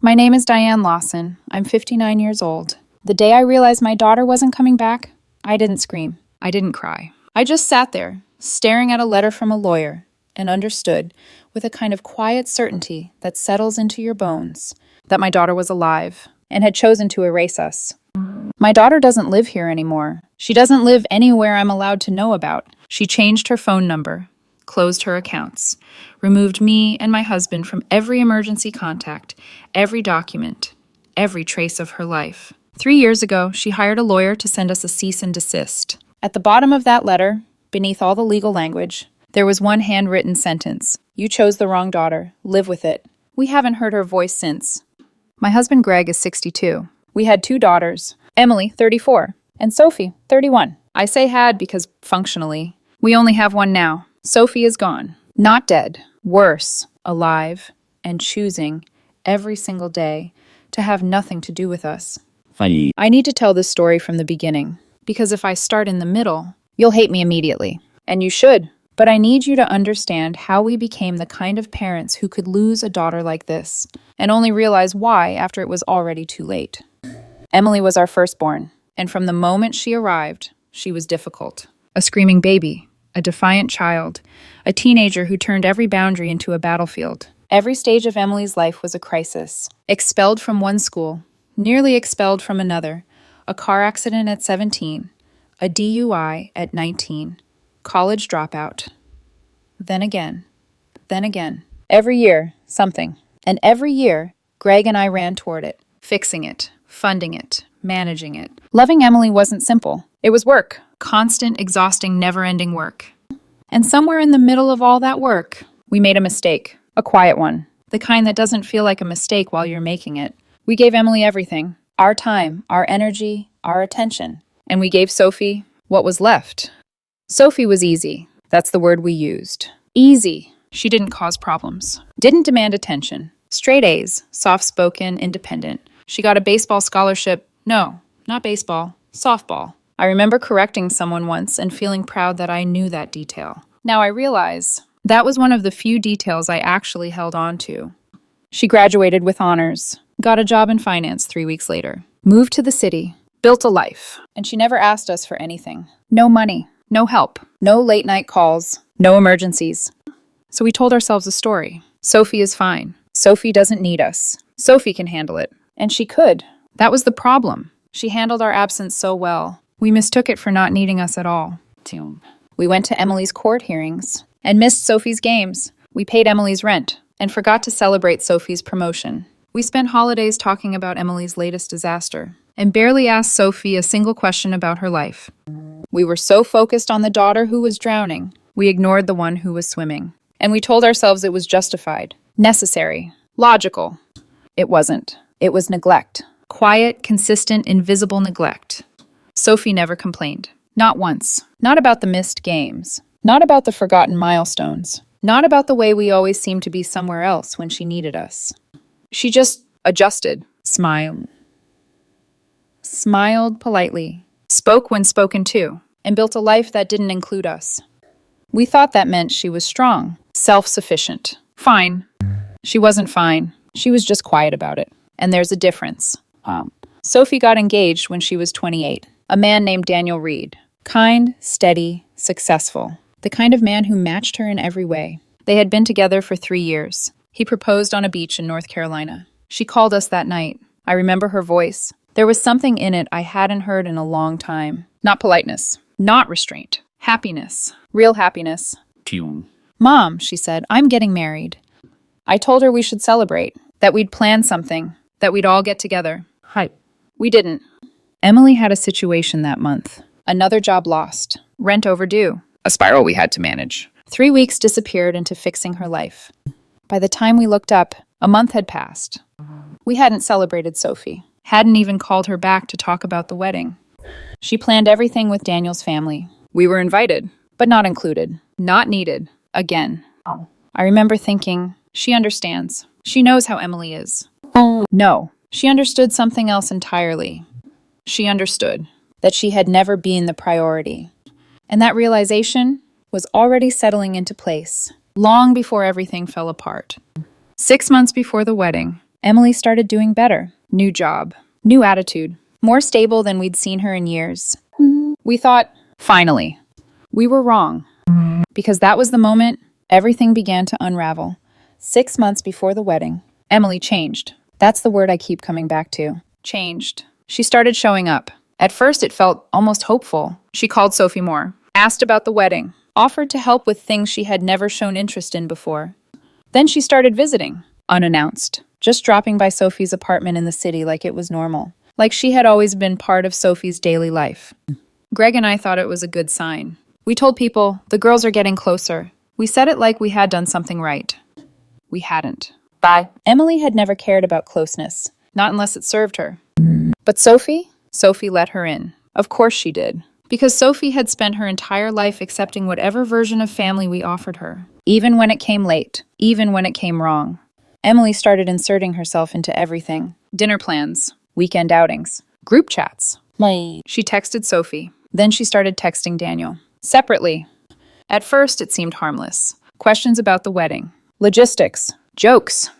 My name is Diane Lawson. I'm 59 years old. The day I realized my daughter wasn't coming back, I didn't scream. I didn't cry. I just sat there, staring at a letter from a lawyer, and understood, with a kind of quiet certainty that settles into your bones, that my daughter was alive and had chosen to erase us. My daughter doesn't live here anymore. She doesn't live anywhere I'm allowed to know about. She changed her phone number, closed her accounts, removed me and my husband from every emergency contact, every document, every trace of her life. 3 years ago, she hired a lawyer to send us a cease and desist. At the bottom of that letter, beneath all the legal language, there was one handwritten sentence. You chose the wrong daughter. Live with it. We haven't heard her voice since. My husband Greg is 62. We had 2 daughters, Emily, 34, and Sophie, 31. I say had because, functionally, we only have one now. Sophie is gone. Not dead. Worse, alive, and choosing, every single day, to have nothing to do with us. Funny. I need to tell this story from the beginning, because if I start in the middle, you'll hate me immediately. And you should. But I need you to understand how we became the kind of parents who could lose a daughter like this, and only realize why after it was already too late. Emily was our firstborn, and from the moment she arrived, she was difficult. A screaming baby, a defiant child, a teenager who turned every boundary into a battlefield. Every stage of Emily's life was a crisis. Expelled from one school, nearly expelled from another, a car accident at 17, a DUI at 19, college dropout. Then again. Every year, something. And every year, Greg and I ran toward it, fixing it, funding it, managing it. Loving Emily wasn't simple. It was work. Constant, exhausting, never-ending work. And somewhere in the middle of all that work, we made a mistake. A quiet one. The kind that doesn't feel like a mistake while you're making it. We gave Emily everything. Our time, our energy, our attention. And we gave Sophie what was left. Sophie was easy. That's the word we used. Easy. She didn't cause problems. Didn't demand attention. Straight A's. Soft-spoken, independent. She got a baseball scholarship. No, not baseball. Softball. I remember correcting someone once and feeling proud that I knew that detail. Now I realize that was one of the few details I actually held on to. She graduated with honors, got a job in finance 3 weeks later, moved to the city, built a life, and she never asked us for anything. No money, no help, no late-night calls, no emergencies. So we told ourselves a story. Sophie is fine. Sophie doesn't need us. Sophie can handle it. And she could. That was the problem. She handled our absence so well. We mistook it for not needing us at all. We went to Emily's court hearings and missed Sophie's games. We paid Emily's rent and forgot to celebrate Sophie's promotion. We spent holidays talking about Emily's latest disaster and barely asked Sophie a single question about her life. We were so focused on the daughter who was drowning, we ignored the one who was swimming. And we told ourselves it was justified, necessary, logical. It wasn't. It was neglect. Quiet, consistent, invisible neglect. Sophie never complained. Not once. Not about the missed games. Not about the forgotten milestones. Not about the way we always seemed to be somewhere else when she needed us. She just adjusted, smiled politely, spoke when spoken to, and built a life that didn't include us. We thought that meant she was strong, self-sufficient, fine. She wasn't fine. She was just quiet about it. And there's a difference. Sophie got engaged when she was 28. A man named Daniel Reed. Kind, steady, successful. The kind of man who matched her in every way. They had been together for 3 years. He proposed on a beach in North Carolina. She called us that night. I remember her voice. There was something in it I hadn't heard in a long time. Not politeness. Not restraint. Happiness. Real happiness. Mom, she said, I'm getting married. I told her we should celebrate. That we'd plan something. That we'd all get together. Hi. We didn't. Emily had a situation that month. Another job lost. Rent overdue. A spiral we had to manage. 3 weeks disappeared into fixing her life. By the time we looked up, a month had passed. We hadn't celebrated Sophie. Hadn't even called her back to talk about the wedding. She planned everything with Daniel's family. We were invited, but not included. Not needed. Again. I remember thinking, she understands. She knows how Emily is. No. She understood something else entirely. She understood that she had never been the priority. And that realization was already settling into place, long before everything fell apart. 6 months before the wedding, Emily started doing better. New job, new attitude, more stable than we'd seen her in years. We thought, finally. We were wrong. Because that was the moment everything began to unravel. 6 months before the wedding, Emily changed. That's the word I keep coming back to. Changed. She started showing up. At first, it felt almost hopeful. She called Sophie more, asked about the wedding, offered to help with things she had never shown interest in before. Then she started visiting, unannounced, just dropping by Sophie's apartment in the city like it was normal, like she had always been part of Sophie's daily life. Greg and I thought it was a good sign. We told people, the girls are getting closer. We said it like we had done something right. We hadn't. Bye. Emily had never cared about closeness, not unless it served her. But Sophie let her in. Of course she did. Because Sophie had spent her entire life accepting whatever version of family we offered her, even when it came late, even when it came wrong. Emily started inserting herself into everything. Dinner plans, weekend outings, group chats. She texted Sophie. Then she started texting Daniel. Separately. At first, it seemed harmless. Questions about the wedding. Logistics. Jokes.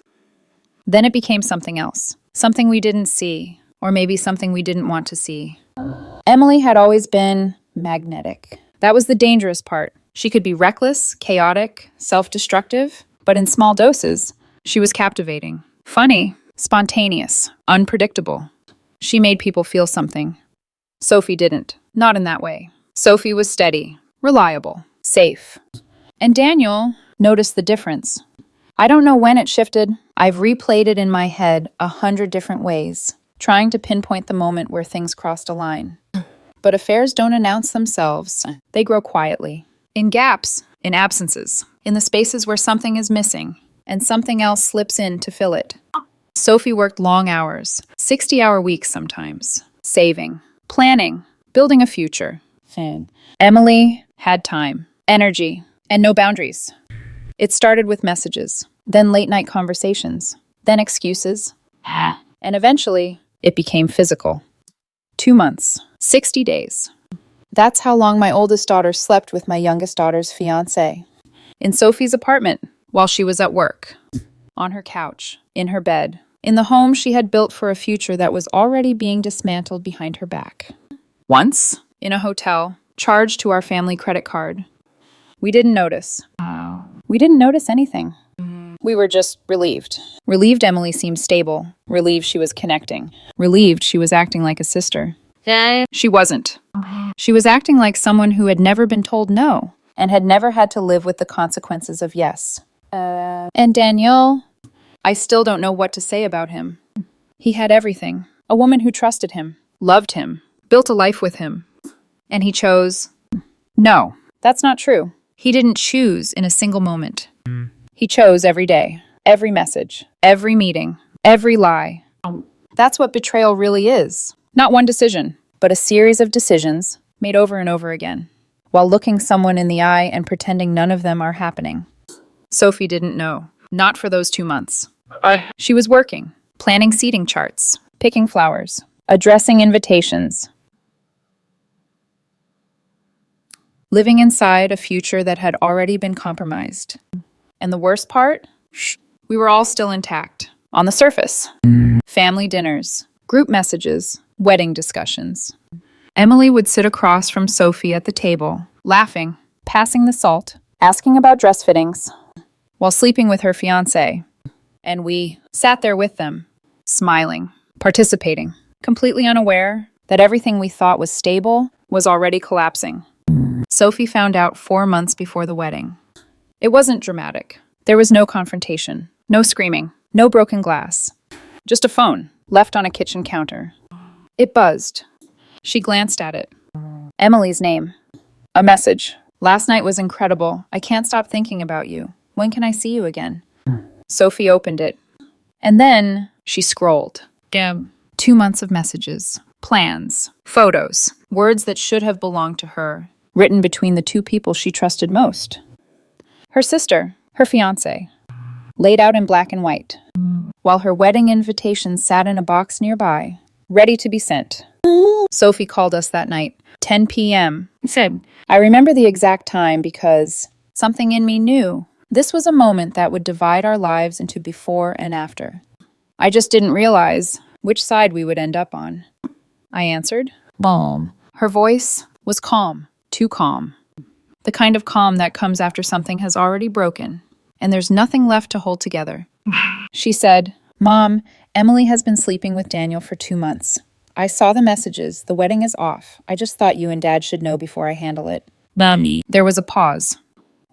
Then it became something else. Something we didn't see. Or maybe something we didn't want to see. Emily had always been magnetic. That was the dangerous part. She could be reckless, chaotic, self-destructive, but in small doses, she was captivating. Funny, spontaneous, unpredictable. She made people feel something. Sophie didn't. Not in that way. Sophie was steady, reliable, safe. And Daniel noticed the difference. I don't know when it shifted. I've replayed it in my head 100 different ways, trying to pinpoint the moment where things crossed a line. But affairs don't announce themselves. They grow quietly. In gaps, in absences, in the spaces where something is missing, and something else slips in to fill it. Sophie worked long hours, 60-hour weeks sometimes, saving, planning, building a future. Emily had time, energy, and no boundaries. It started with messages, then late-night conversations, then excuses, and eventually, it became physical. 2 months, 60 days. That's how long my oldest daughter slept with my youngest daughter's fiancé. In Sophie's apartment, while she was at work. On her couch, in her bed, in the home she had built for a future that was already being dismantled behind her back. Once, in a hotel, charged to our family credit card. We didn't notice. We didn't notice anything. We were just relieved. Relieved Emily seemed stable. Relieved she was connecting. Relieved she was acting like a sister. She wasn't. She was acting like someone who had never been told no and had never had to live with the consequences of yes. And Daniel, I still don't know what to say about him. He had everything. A woman who trusted him, loved him, built a life with him. And he chose. No, that's not true. He didn't choose in a single moment. He chose every day, every message, every meeting, every lie. That's what betrayal really is. Not one decision, but a series of decisions made over and over again, while looking someone in the eye and pretending none of them are happening. Sophie didn't know. Not for those 2 months. She was working, planning seating charts, picking flowers, addressing invitations, living inside a future that had already been compromised. And the worst part? We were all still intact. On the surface. Family dinners, group messages, wedding discussions. Emily would sit across from Sophie at the table, laughing, passing the salt, asking about dress fittings, while sleeping with her fiancé. And we sat there with them, smiling, participating, completely unaware that everything we thought was stable was already collapsing. Sophie found out 4 months before the wedding. It wasn't dramatic. There was no confrontation, no screaming, no broken glass. Just a phone, left on a kitchen counter. It buzzed. She glanced at it. Emily's name. A message. Last night was incredible. I can't stop thinking about you. When can I see you again? Sophie opened it. And then she scrolled. 2 months of messages, plans, photos, words that should have belonged to her, written between the two people she trusted most. Her sister, her fiancé, laid out in black and white, while her wedding invitation sat in a box nearby, ready to be sent. Sophie called us that night, 10 p.m. I remember the exact time because something in me knew this was a moment that would divide our lives into before and after. I just didn't realize which side we would end up on. I answered. Mom. Her voice was calm, too calm. The kind of calm that comes after something has already broken, and there's nothing left to hold together. She said, Mom, Emily has been sleeping with Daniel for 2 months. I saw the messages. The wedding is off. I just thought you and Dad should know before I handle it. Mommy. There was a pause.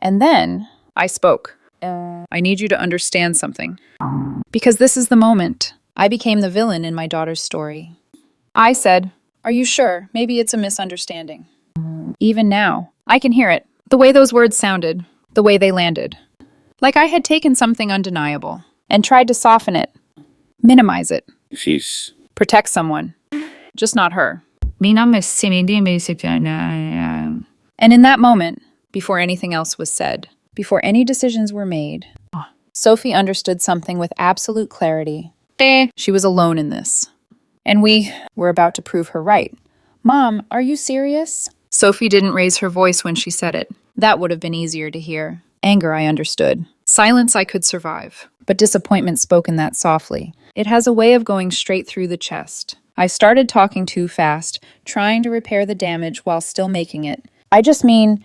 And then I spoke. I need you to understand something. Because this is the moment. I became the villain in my daughter's story. I said, Are you sure? Maybe it's a misunderstanding. Even now, I can hear it. The way those words sounded, the way they landed. Like I had taken something undeniable and tried to soften it, minimize it, protect someone, just not her. And in that moment, before anything else was said, before any decisions were made, Sophie understood something with absolute clarity. She was alone in this. And we were about to prove her right. Mom, are you serious? Sophie didn't raise her voice when she said it. That would have been easier to hear. Anger I understood. Silence I could survive. But disappointment spoken that softly. It has a way of going straight through the chest. I started talking too fast, trying to repair the damage while still making it. I just mean,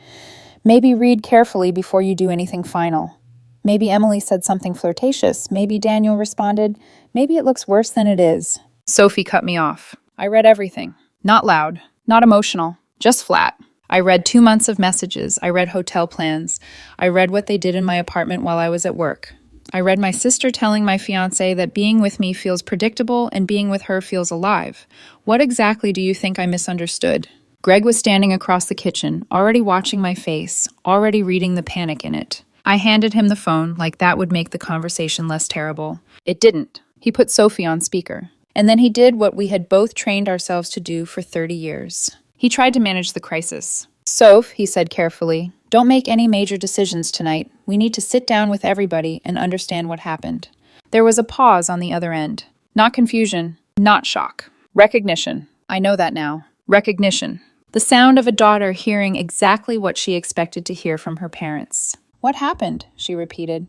maybe read carefully before you do anything final. Maybe Emily said something flirtatious. Maybe Daniel responded. Maybe it looks worse than it is. Sophie cut me off. I read everything. Not loud. Not emotional. Just flat. I read 2 months of messages. I read hotel plans. I read what they did in my apartment while I was at work. I read my sister telling my fiancé that being with me feels predictable and being with her feels alive. What exactly do you think I misunderstood? Greg was standing across the kitchen, already watching my face, already reading the panic in it. I handed him the phone like that would make the conversation less terrible. It didn't. He put Sophie on speaker. And then he did what we had both trained ourselves to do for 30 years. He tried to manage the crisis. Soph, he said carefully, don't make any major decisions tonight. We need to sit down with everybody and understand what happened. There was a pause on the other end. Not confusion, not shock. Recognition. I know that now. Recognition. The sound of a daughter hearing exactly what she expected to hear from her parents. What happened? She repeated.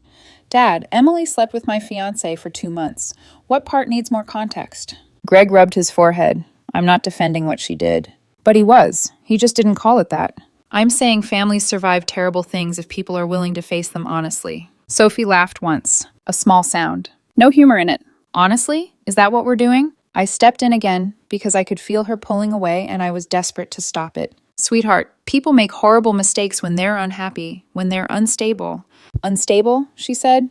Dad, Emily slept with my fiancé for 2 months. What part needs more context? Greg rubbed his forehead. I'm not defending what she did. But he was. He just didn't call it that. I'm saying families survive terrible things if people are willing to face them honestly. Sophie laughed once. A small sound. No humor in it. Honestly? Is that what we're doing? I stepped in again because I could feel her pulling away and I was desperate to stop it. Sweetheart, people make horrible mistakes when they're unhappy, when they're unstable. Unstable, she said.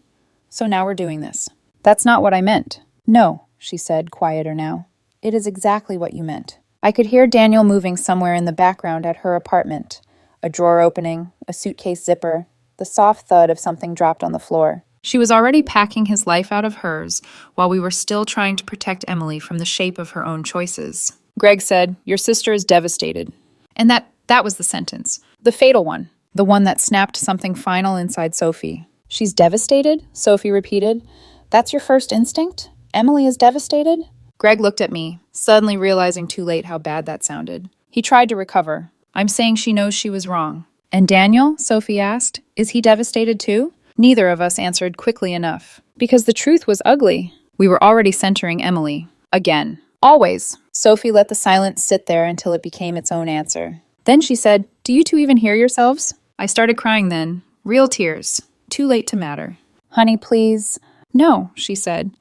So now we're doing this. That's not what I meant. No, she said, quieter now. It is exactly what you meant. I could hear Daniel moving somewhere in the background at her apartment. A drawer opening, a suitcase zipper, the soft thud of something dropped on the floor. She was already packing his life out of hers while we were still trying to protect Emily from the shape of her own choices. Greg said, Your sister is devastated. And that was the sentence. The fatal one. The one that snapped something final inside Sophie. She's devastated? Sophie repeated. That's your first instinct? Emily is devastated? Greg looked at me, suddenly realizing too late how bad that sounded. He tried to recover. I'm saying she knows she was wrong. And Daniel? Sophie asked. Is he devastated too? Neither of us answered quickly enough. Because the truth was ugly. We were already centering Emily. Again. Always. Sophie let the silence sit there until it became its own answer. Then she said, Do you two even hear yourselves? I started crying then. Real tears. Too late to matter. Honey, please. No, she said.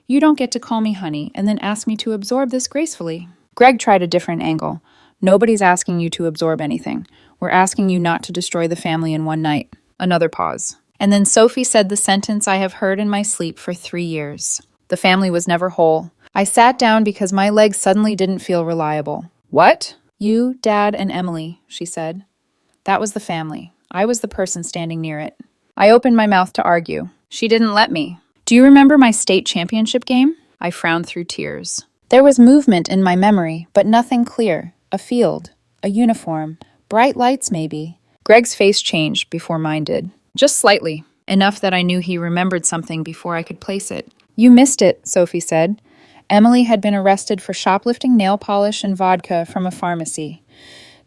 You don't get to call me honey and then ask me to absorb this gracefully. Greg tried a different angle. Nobody's asking you to absorb anything. We're asking you not to destroy the family in one night. Another pause. And then Sophie said the sentence I have heard in my sleep for 3 years. The family was never whole. I sat down because my legs suddenly didn't feel reliable. What? You, Dad, and Emily, she said. That was the family. I was the person standing near it. I opened my mouth to argue. She didn't let me. Do you remember my state championship game? I frowned through tears. There was movement in my memory, but nothing clear. A field, a uniform, bright lights maybe. Greg's face changed before mine did. Just slightly. Enough that I knew he remembered something before I could place it. You missed it, Sophie said. Emily had been arrested for shoplifting nail polish and vodka from a pharmacy.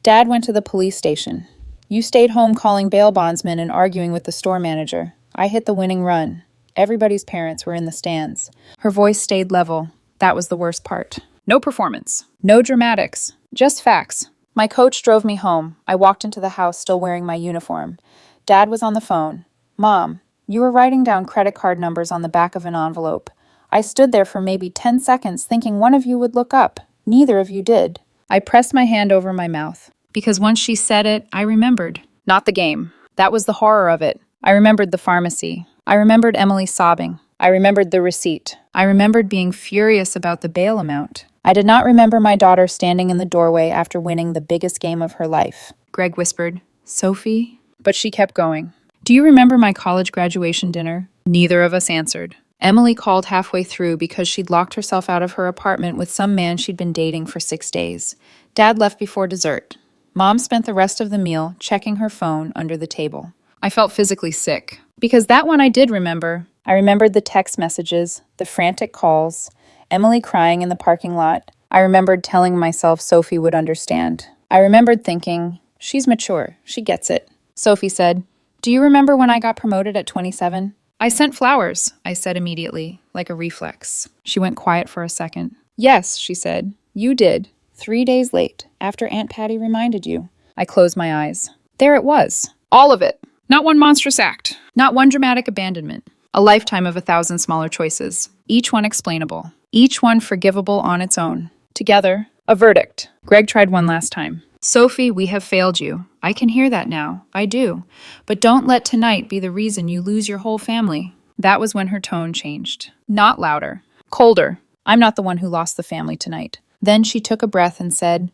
Dad went to the police station. You stayed home calling bail bondsmen and arguing with the store manager. I hit the winning run. Everybody's parents were in the stands. Her voice stayed level. That was the worst part. No performance. No dramatics. Just facts. My coach drove me home. I walked into the house still wearing my uniform. Dad was on the phone. Mom, you were writing down credit card numbers on the back of an envelope. I stood there for maybe 10 seconds thinking one of you would look up. Neither of you did. I pressed my hand over my mouth. Because once she said it, I remembered. Not the game. That was the horror of it. I remembered the pharmacy. I remembered Emily sobbing. I remembered the receipt. I remembered being furious about the bail amount. I did not remember my daughter standing in the doorway after winning the biggest game of her life. Greg whispered, Sophie? But she kept going. Do you remember my college graduation dinner? Neither of us answered. Emily called halfway through because she'd locked herself out of her apartment with some man she'd been dating for 6 days. Dad left before dessert. Mom spent the rest of the meal checking her phone under the table. I felt physically sick. Because that one I did remember. I remembered the text messages, the frantic calls, Emily crying in the parking lot. I remembered telling myself Sophie would understand. I remembered thinking, she's mature, she gets it. Sophie said, do you remember when I got promoted at 27? I sent flowers, I said immediately, like a reflex. She went quiet for a second. Yes, she said, you did. 3 days late, after Aunt Patty reminded you. I closed my eyes. There it was. All of it. Not one monstrous act. Not one dramatic abandonment. A lifetime of 1,000 smaller choices. Each one explainable. Each one forgivable on its own. Together, a verdict. Greg tried one last time. Sophie, we have failed you. I can hear that now. I do. But don't let tonight be the reason you lose your whole family. That was when her tone changed. Not louder. Colder. I'm not the one who lost the family tonight. Then she took a breath and said,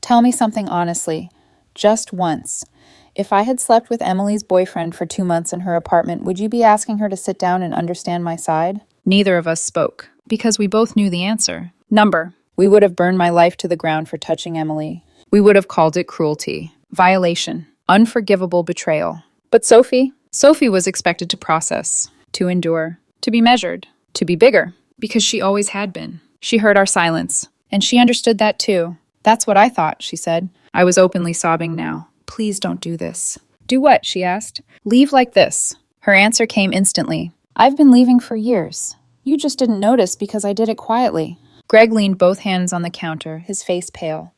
tell me something honestly. Just once. If I had slept with Emily's boyfriend for 2 months in her apartment, would you be asking her to sit down and understand my side? Neither of us spoke, because we both knew the answer. Number. We would have burned my life to the ground for touching Emily. We would have called it cruelty, violation, unforgivable betrayal. But Sophie was expected to process, to endure, to be measured, to be bigger, because she always had been. She heard our silence, and she understood that too. That's what I thought, she said. I was openly sobbing now. Please don't do this. Do what? She asked. Leave like this. Her answer came instantly. I've been leaving for years. You just didn't notice because I did it quietly. Greg leaned both hands on the counter, his face pale.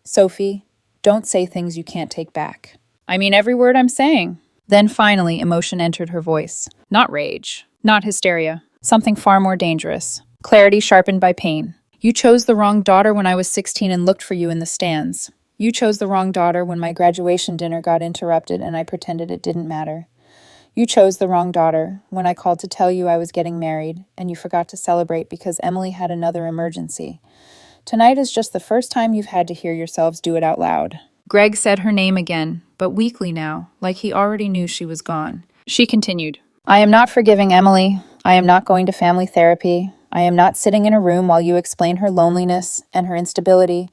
Sophie, don't say things you can't take back. I mean every word I'm saying. Then finally, emotion entered her voice. Not rage, not hysteria. Something far more dangerous. Clarity sharpened by pain. You chose the wrong daughter when I was 16 and looked for you in the stands. You chose the wrong daughter when my graduation dinner got interrupted and I pretended it didn't matter. You chose the wrong daughter when I called to tell you I was getting married and you forgot to celebrate because Emily had another emergency. Tonight is just the first time you've had to hear yourselves do it out loud. Greg said her name again, but weakly now, like he already knew she was gone. She continued, I am not forgiving Emily. I am not going to family therapy. I am not sitting in a room while you explain her loneliness and her instability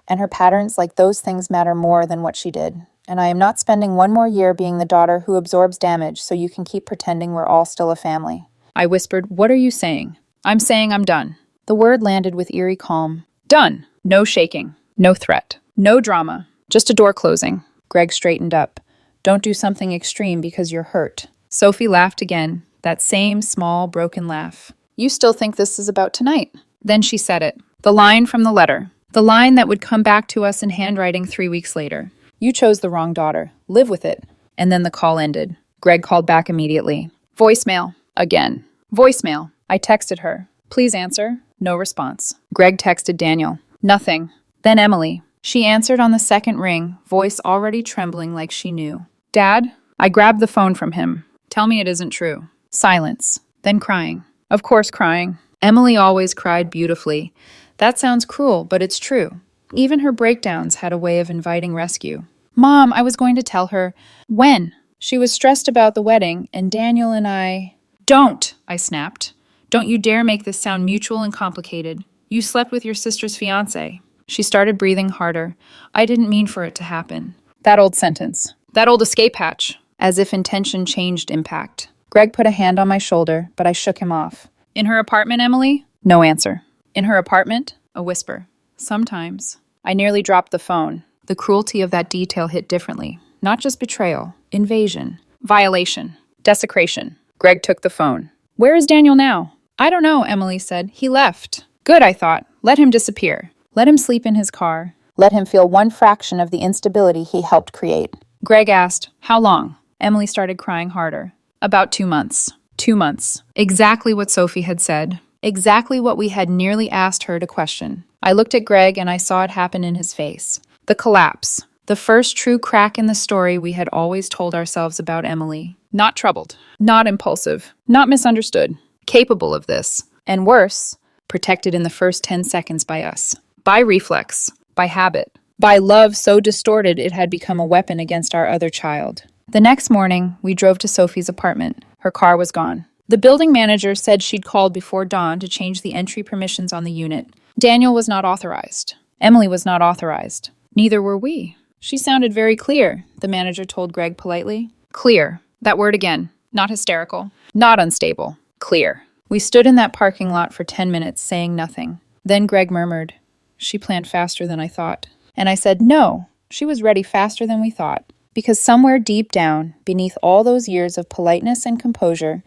and her patterns like those things matter more than what she did. And I am not spending one more year being the daughter who absorbs damage so you can keep pretending we're all still a family. I whispered, what are you saying? I'm saying I'm done. The word landed with eerie calm. Done. No shaking. No threat. No drama. Just a door closing. Greg straightened up. Don't do something extreme because you're hurt. Sophie laughed again, that same small, broken laugh. You still think this is about tonight. Then she said it. The line from the letter. The line that would come back to us in handwriting 3 weeks later. You chose the wrong daughter. Live with it. And then the call ended. Greg called back immediately. Voicemail. Again. Voicemail. I texted her. Please answer. No response. Greg texted Daniel. Nothing. Then Emily. She answered on the second ring, voice already trembling like she knew. Dad? I grabbed the phone from him. Tell me it isn't true. Silence. Then crying. Of course crying. Emily always cried beautifully. That sounds cruel, but it's true. Even her breakdowns had a way of inviting rescue. Mom, I was going to tell her. When? She was stressed about the wedding, and Daniel and I... Don't, I snapped. Don't you dare make this sound mutual and complicated. You slept with your sister's fiancé. She started breathing harder. I didn't mean for it to happen. That old sentence. That old escape hatch. As if intention changed impact. Greg put a hand on my shoulder, but I shook him off. In her apartment, Emily? No answer. In her apartment? A whisper. Sometimes. I nearly dropped the phone. The cruelty of that detail hit differently. Not just betrayal. Invasion. Violation. Desecration. Greg took the phone. Where is Daniel now? I don't know, Emily said. He left. Good, I thought. Let him disappear. Let him sleep in his car. Let him feel one fraction of the instability he helped create. Greg asked, How long? Emily started crying harder. About 2 months. 2 months. Exactly what Sophie had said. Exactly what we had nearly asked her to question. I looked at Greg and I saw it happen in his face. The collapse. The first true crack in the story we had always told ourselves about Emily. Not troubled. Not impulsive. Not misunderstood. Capable of this. And worse, protected in the first 10 seconds by us. By reflex. By habit. By love so distorted it had become a weapon against our other child. The next morning, we drove to Sophie's apartment. Her car was gone. The building manager said she'd called before dawn to change the entry permissions on the unit. Daniel was not authorized. Emily was not authorized. Neither were we. She sounded very clear, the manager told Greg politely. Clear. That word again. Not hysterical. Not unstable. Clear. We stood in that parking lot for 10 minutes, saying nothing. Then Greg murmured, She planned faster than I thought. And I said, No, she was ready faster than we thought. Because somewhere deep down, beneath all those years of politeness and composure,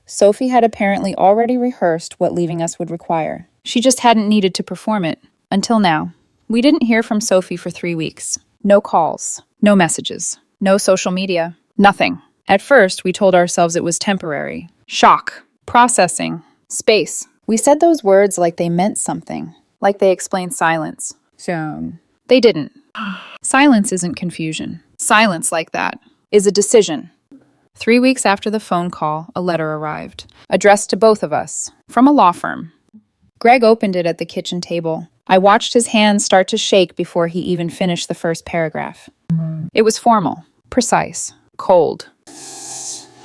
Sophie had apparently already rehearsed what leaving us would require. She just hadn't needed to perform it. Until now. We didn't hear from Sophie for 3 weeks. No calls. No messages. No social media. Nothing. At first, we told ourselves it was temporary. Shock. Processing. Space. We said those words like they meant something. Like they explained silence. So, they didn't. Silence isn't confusion. Silence like that is a decision. 3 weeks after the phone call, a letter arrived, addressed to both of us, from a law firm. Greg opened it at the kitchen table. I watched his hands start to shake before he even finished the first paragraph. It was formal, precise, cold.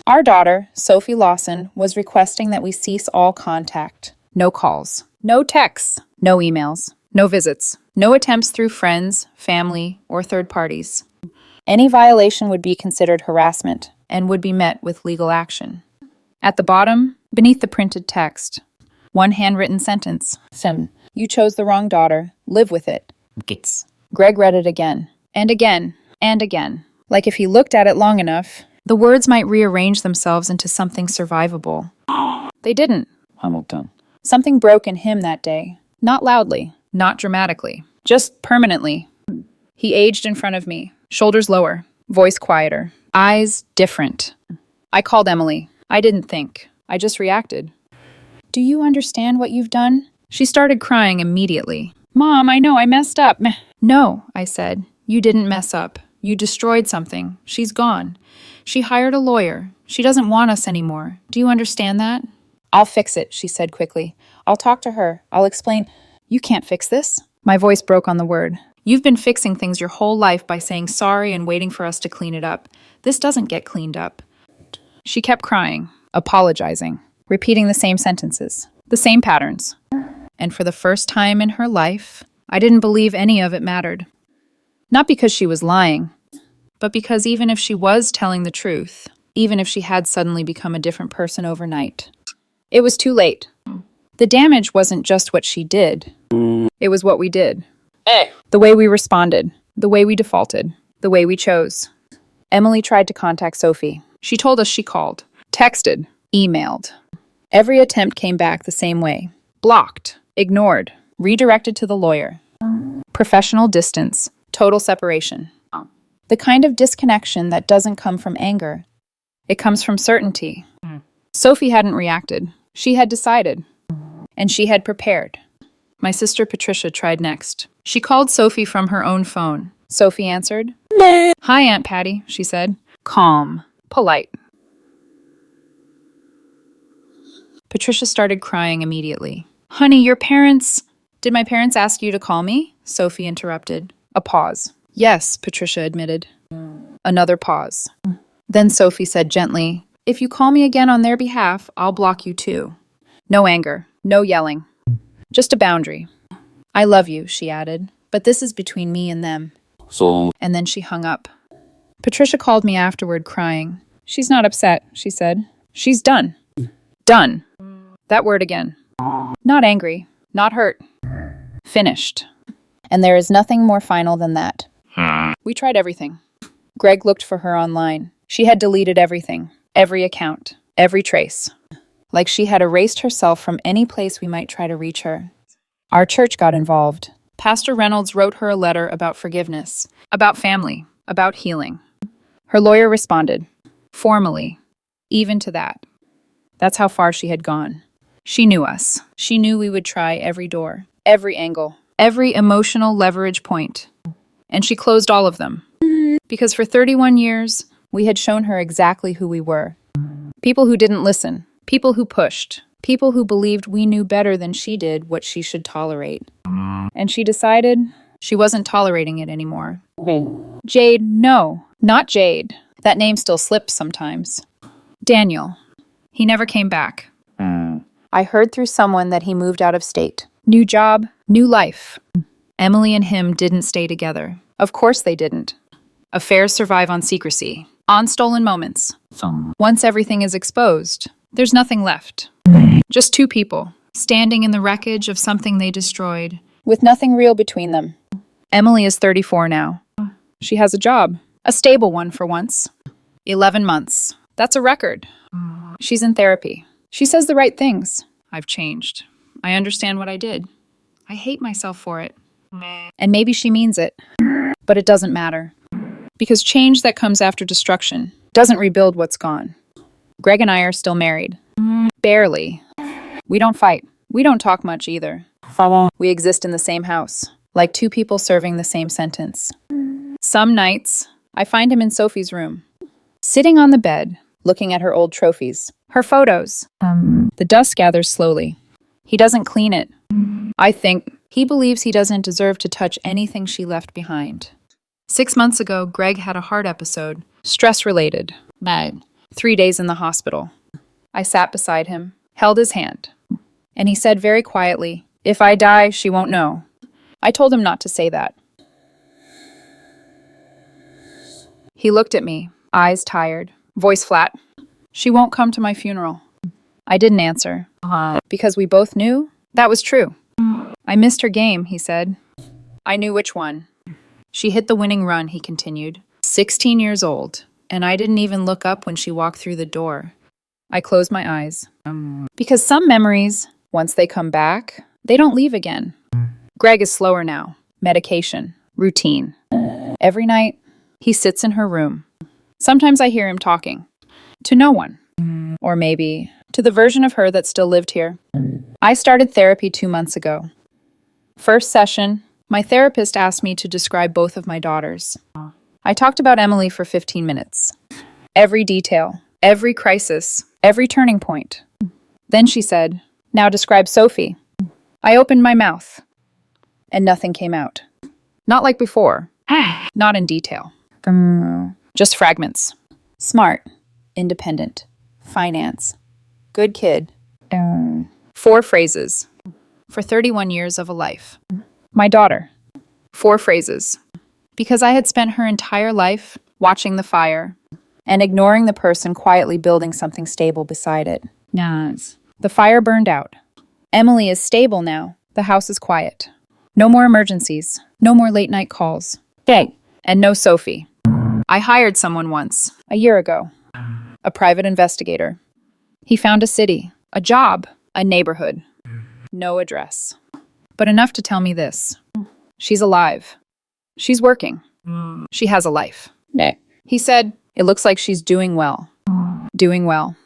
Our daughter, Sophie Lawson, was requesting that we cease all contact. No calls, no texts, no emails, no visits, no attempts through friends, family, or third parties. Any violation would be considered harassment and would be met with legal action. At the bottom, beneath the printed text, one handwritten sentence. You chose the wrong daughter. Live with it. Gits. Greg read it again, and again, and again. Like if he looked at it long enough, the words might rearrange themselves into something survivable. They didn't. Hamilton. Something broke in him that day. Not loudly, not dramatically, just permanently. He aged in front of me, shoulders lower, voice quieter, eyes different. I called Emily. I didn't think. I just reacted. Do you understand what you've done? She started crying immediately. Mom, I know I messed up. No, I said. You didn't mess up. You destroyed something. She's gone. She hired a lawyer. She doesn't want us anymore. Do you understand that? I'll fix it, she said quickly. I'll talk to her. I'll explain. You can't fix this. My voice broke on the word. You've been fixing things your whole life by saying sorry and waiting for us to clean it up. This doesn't get cleaned up. She kept crying, apologizing, repeating the same sentences, the same patterns. And for the first time in her life, I didn't believe any of it mattered. Not because she was lying, but because even if she was telling the truth, even if she had suddenly become a different person overnight, it was too late. The damage wasn't just what she did. It was what we did. The way we responded, the way we defaulted, the way we chose. Emily tried to contact Sophie. She told us she called, texted, emailed. Every attempt came back the same way. Blocked, ignored, redirected to the lawyer. Professional distance, total separation. The kind of disconnection that doesn't come from anger. It comes from certainty. Sophie hadn't reacted. She had decided. And she had prepared. My sister Patricia tried next. She called Sophie from her own phone. Sophie answered. Hi, Aunt Patty, she said. Calm, polite. Patricia started crying immediately. Honey, did my parents ask you to call me? Sophie interrupted. A pause. Yes, Patricia admitted. Another pause. Then Sophie said gently, if you call me again on their behalf, I'll block you too. No anger, no yelling. Just a boundary. I love you, she added, but this is between me and them. And then she hung up. Patricia called me afterward crying. She's not upset, she said. She's done. Done. That word again. Not angry, not hurt. Finished. And there is nothing more final than that. We tried everything. Greg looked for her online. She had deleted everything, every account, every trace. like she had erased herself from any place we might try to reach her. Our church got involved. Pastor Reynolds wrote her a letter about forgiveness, about family, about healing. Her lawyer responded, formally, even to that. That's how far she had gone. She knew us. She knew we would try every door, every angle, every emotional leverage point. And she closed all of them. Because for 31 years, we had shown her exactly who we were. People who didn't listen, people who pushed, people who believed we knew better than she did what she should tolerate. And she decided she wasn't tolerating it anymore. Jade, no, not Jade. That name still slips sometimes. Daniel. He never came back. I heard through someone that he moved out of state. New job, new life. Emily and him didn't stay together. Of course they didn't. Affairs survive on secrecy, on stolen moments. Once everything is exposed, there's nothing left. Just two people, standing in the wreckage of something they destroyed, with nothing real between them. Emily is 34 now. She has a job, a stable one for once. 11 months. That's a record. She's in therapy. She says the right things. I've changed. I understand what I did. I hate myself for it. And maybe she means it. But it doesn't matter. Because change that comes after destruction doesn't rebuild what's gone. Greg and I are still married. Barely. We don't fight. We don't talk much either. We exist in the same house, like two people serving the same sentence. Some nights, I find him in Sophie's room, sitting on the bed, looking at her old trophies, her photos. The dust gathers slowly. He doesn't clean it. I think he believes he doesn't deserve to touch anything she left behind. 6 months ago, Greg had a heart episode, stress-related. 3 days in the hospital. I sat beside him, held his hand, and he said very quietly, "If I die, she won't know." I told him not to say that. He looked at me, eyes tired, voice flat. "She won't come to my funeral." I didn't answer, because we both knew that was true. "I missed her game," he said. I knew which one. She hit the winning run, he continued. 16 years old, and I didn't even look up when she walked through the door. I closed my eyes. Because some memories, once they come back, they don't leave again. Greg is slower now. Medication. Routine. Every night, he sits in her room. Sometimes I hear him talking. To no one. Or maybe to the version of her that still lived here. I started therapy 2 months ago. First session, my therapist asked me to describe both of my daughters. I talked about Emily for 15 minutes. Every detail, every crisis, every turning point. Then she said, "Now describe Sophie." I opened my mouth, and nothing came out. Not like before. Not in detail. Just fragments. Smart, independent, finance, good kid. 4 phrases. For 31 years of a life. My daughter. 4 phrases. Because I had spent her entire life watching the fire and ignoring the person quietly building something stable beside it. The fire burned out. Emily is stable now. The house is quiet. No more emergencies. No more late night calls. And no Sophie. I hired someone once, a year ago. A private investigator. He found a city, a job, a neighborhood. No address. But enough to tell me this. She's alive. She's working. She has a life. He said, "It looks like she's doing well." Doing well.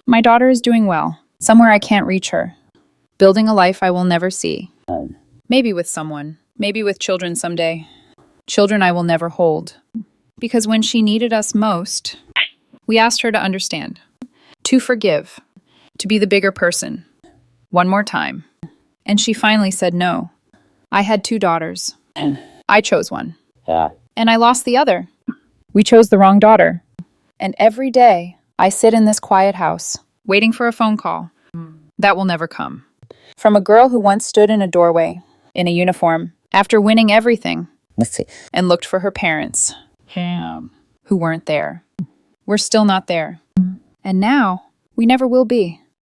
My daughter is doing well. Somewhere I can't reach her. Building a life I will never see. Maybe with someone. Maybe with children someday. Children I will never hold. Because when she needed us most, we asked her to understand. To forgive. To be the bigger person. One more time. And she finally said no. I had 2 daughters. I chose one. And I lost the other. We chose the wrong daughter. And every day, I sit in this quiet house, waiting for a phone call. That will never come. From a girl who once stood in a doorway, in a uniform, after winning everything, and looked for her parents, who weren't there. We're still not there. And now, we never will be.